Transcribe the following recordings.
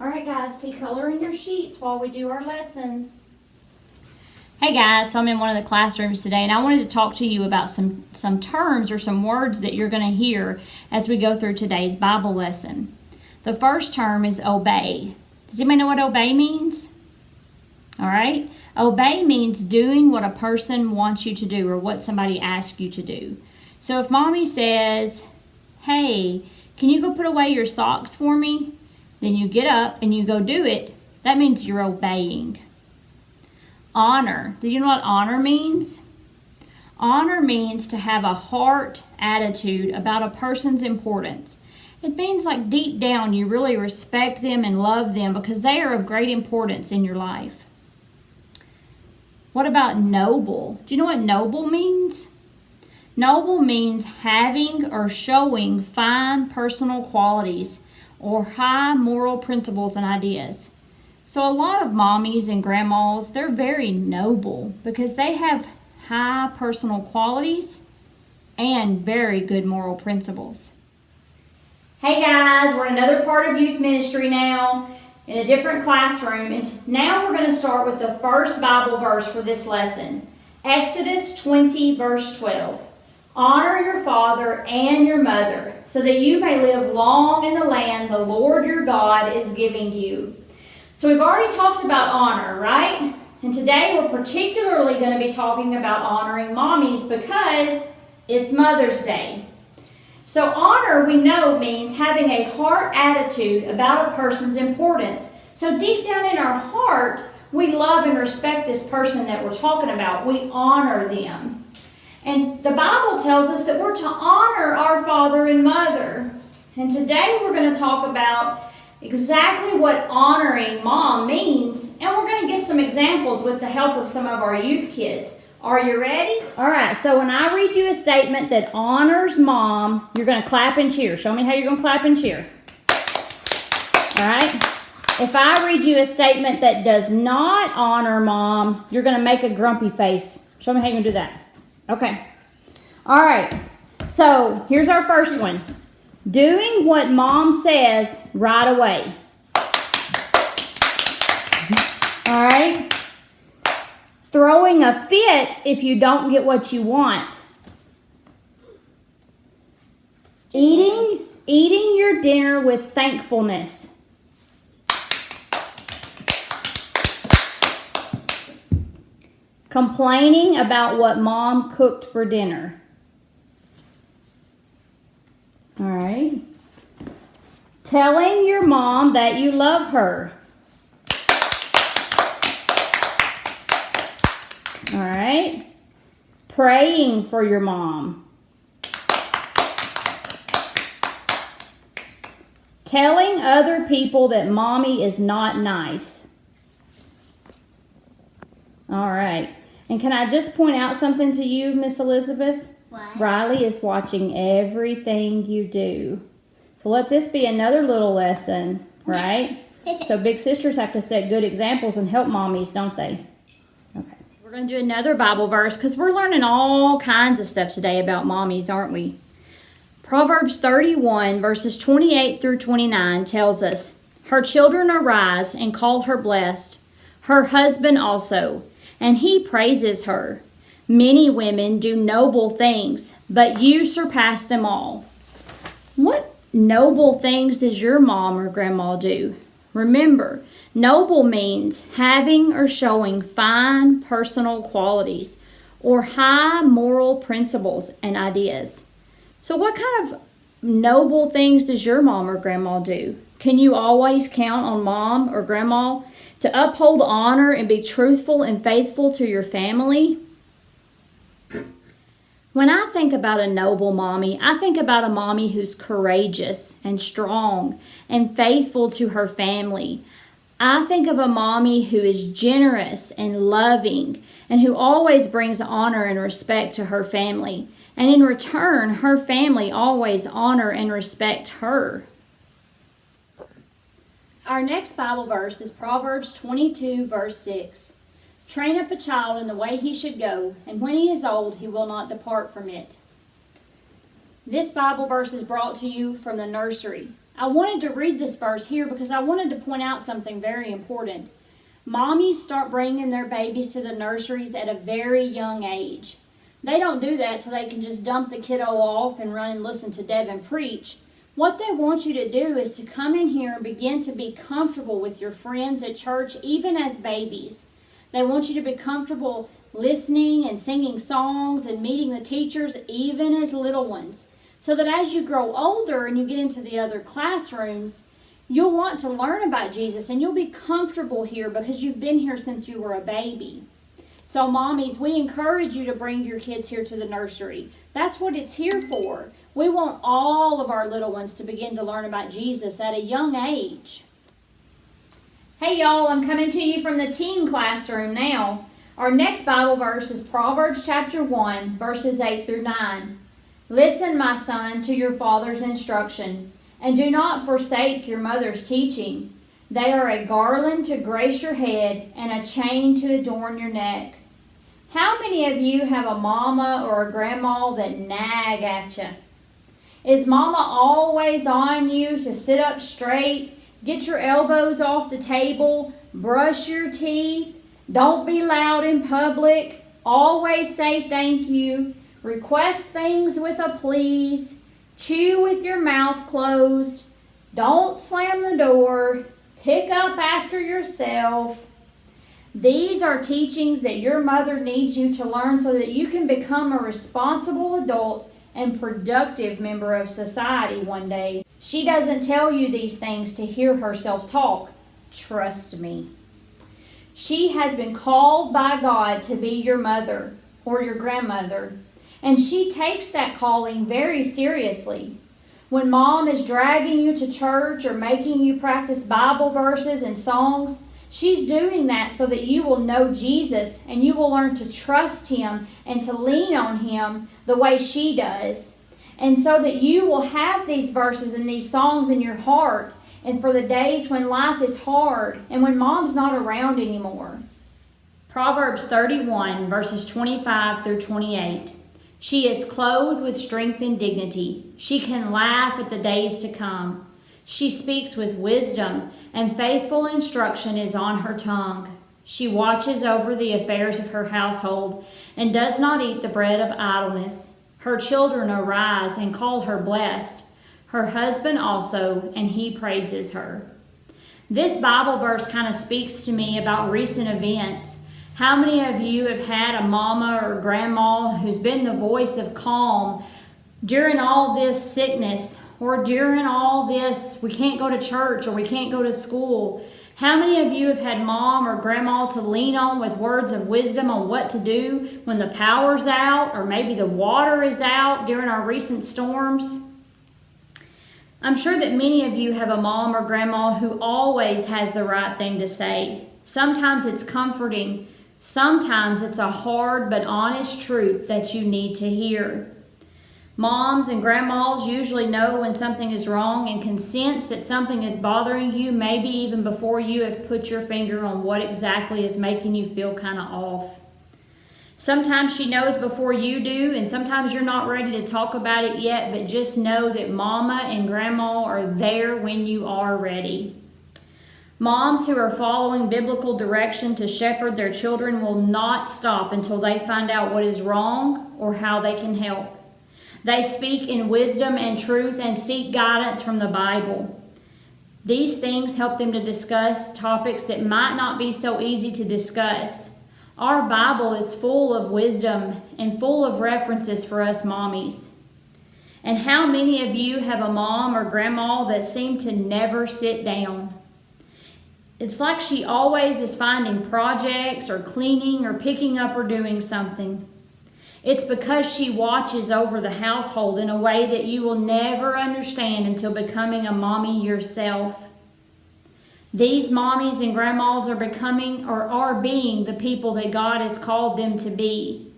All right, guys, be coloring your sheets while we do our lessons. Hey guys, so I'm in one of the classrooms today and I wanted to talk to you about some terms or some words that you're going to hear as we go through today's Bible lesson. The first term is obey. Does anybody know what obey means? All right. Obey means doing what a person wants you to do or what somebody asks you to do. So if mommy says, hey, can you go put away your socks for me? Then you get up and you go do it. That means you're obeying. Honor. Do you know what honor means? Honor means to have a heart attitude about a person's importance. It means like deep down you really respect them and love them because they are of great importance in your life. What about noble? Do you know what noble means? Noble means having or showing fine personal qualities or high moral principles and ideas. So a lot of mommies and grandmas, they're very noble because they have high personal qualities and very good moral principles. Hey guys, we're in another part of youth ministry now in a different classroom, and now we're going to start with the first Bible verse for this lesson. Exodus 20 verse 12. Honor your father and your mother so that you may live long in the land the Lord your God is giving you. So we've already talked about honor, right? And today we're particularly going to be talking about honoring mommies because it's Mother's Day. So honor, we know, means having a heart attitude about a person's importance. So deep down in our heart, we love and respect this person that we're talking about. We honor them. And the Bible tells us that we're to honor our father and mother. And today we're going to talk about exactly what honoring mom means, and we're going to get some examples with the help of some of our youth kids. Are you ready? All right, so when I read you a statement that honors mom, you're going to clap and cheer. Show me how you're going to clap and cheer. All right? If I read you a statement that does not honor mom, you're going to make a grumpy face. Show me how you're going to do that. Okay. All right, so here's our first one. Doing what mom says right away. All right? Throwing a fit if you don't get what you want. Eating your dinner with thankfulness. Complaining about what mom cooked for dinner. All right. Telling your mom that you love her. All right. Praying for your mom. Telling other people that mommy is not nice. All right. And can I just point out something to you, Miss Elizabeth? What? Riley is watching everything you do. So let this be another little lesson, right? So big sisters have to set good examples and help mommies, don't they? Okay. We're going to do another Bible verse because we're learning all kinds of stuff today about mommies, aren't we? Proverbs 31 verses 28 through 29 tells us, her children arise and call her blessed, her husband also, and he praises her. Many women do noble things, but you surpass them all. What noble things does your mom or grandma do? Remember, noble means having or showing fine personal qualities or high moral principles and ideas. So what kind of noble things does your mom or grandma do? Can you always count on mom or grandma to uphold honor and be truthful and faithful to your family? When I think about a noble mommy, I think about a mommy who's courageous and strong and faithful to her family. I think of a mommy who is generous and loving and who always brings honor and respect to her family. And in return, her family always honor and respect her. Our next Bible verse is Proverbs 22, verse 6. Train up a child in the way he should go, and when he is old, he will not depart from it. This Bible verse is brought to you from the nursery. I wanted to read this verse here because I wanted to point out something very important. Mommies start bringing their babies to the nurseries at a very young age. They don't do that so they can just dump the kiddo off and run and listen to Devin preach. What they want you to do is to come in here and begin to be comfortable with your friends at church, even as babies. They want you to be comfortable listening and singing songs and meeting the teachers, even as little ones. So that as you grow older and you get into the other classrooms, you'll want to learn about Jesus and you'll be comfortable here because you've been here since you were a baby. So mommies, we encourage you to bring your kids here to the nursery. That's what it's here for. We want all of our little ones to begin to learn about Jesus at a young age. Hey y'all, I'm coming to you from the teen classroom now. Our next Bible verse is Proverbs chapter 1, verses 8 through 9. Listen, my son, to your father's instruction, and do not forsake your mother's teaching. They are a garland to grace your head and a chain to adorn your neck. How many of you have a mama or a grandma that nag at you? Is mama always on you to sit up straight, get your elbows off the table, brush your teeth, don't be loud in public, always say thank you, request things with a please, chew with your mouth closed, don't slam the door, pick up after yourself? These are teachings that your mother needs you to learn so that you can become a responsible adult and productive member of society one day. She doesn't tell you these things to hear herself talk. Trust me. She has been called by God to be your mother or your grandmother, and she takes that calling very seriously. When mom is dragging you to church or making you practice Bible verses and songs, she's doing that so that you will know Jesus and you will learn to trust him and to lean on him the way she does. And so that you will have these verses and these songs in your heart and for the days when life is hard and when mom's not around anymore. Proverbs 31, verses 25 through 28. She is clothed with strength and dignity. She can laugh at the days to come. She speaks with wisdom, and faithful instruction is on her tongue. She watches over the affairs of her household and does not eat the bread of idleness. Her children arise and call her blessed. Her husband also, and he praises her. This Bible verse kind of speaks to me about recent events. How many of you have had a mama or grandma who's been the voice of calm during all this sickness or during all this we can't go to church or we can't go to school? How many of you have had mom or grandma to lean on with words of wisdom on what to do when the power's out or maybe the water is out during our recent storms? I'm sure that many of you have a mom or grandma who always has the right thing to say. Sometimes it's comforting. Sometimes it's a hard but honest truth that you need to hear. Moms and grandmas usually know when something is wrong and can sense that something is bothering you, maybe even before you have put your finger on what exactly is making you feel kind of off. Sometimes she knows before you do, and sometimes you're not ready to talk about it yet, but just know that mama and grandma are there when you are ready. Moms who are following biblical direction to shepherd their children will not stop until they find out what is wrong or how they can help. They speak in wisdom and truth and seek guidance from the Bible. These things help them to discuss topics that might not be so easy to discuss. Our Bible is full of wisdom and full of references for us mommies. And how many of you have a mom or grandma that seem to never sit down? It's like she always is finding projects or cleaning or picking up or doing something. It's because she watches over the household in a way that you will never understand until becoming a mommy yourself. These mommies and grandmas are becoming or are being the people that God has called them to be.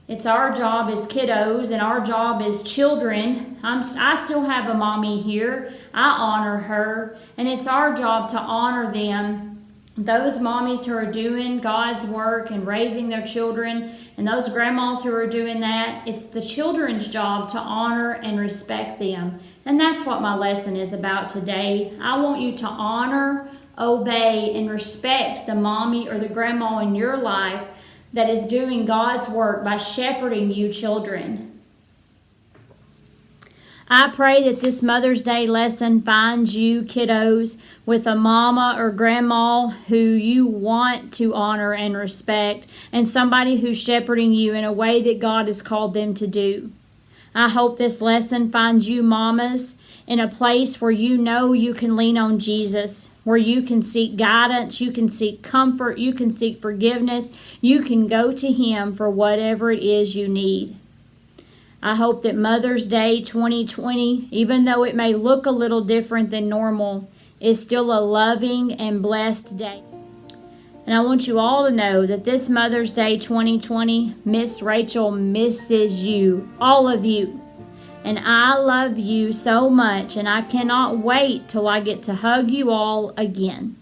It's our job as kiddos and our job as children. I still have a mommy here. I honor her, and it's our job to honor them. Those mommies who are doing God's work and raising their children, and those grandmas who are doing that, it's the children's job to honor and respect them And that's what my lesson is about today. I want you to honor, obey, and respect the mommy or the grandma in your life that is doing God's work by shepherding you children. I pray that this Mother's Day lesson finds you, kiddos, with a mama or grandma who you want to honor and respect, and somebody who's shepherding you in a way that God has called them to do. I hope this lesson finds you mamas in a place where you know you can lean on Jesus, where you can seek guidance, you can seek comfort, you can seek forgiveness, you can go to Him for whatever it is you need. I hope that Mother's Day 2020, even though it may look a little different than normal, is still a loving and blessed day. And I want you all to know that this Mother's Day 2020, Miss Rachel misses you, all of you. And I love you so much, and I cannot wait till I get to hug you all again.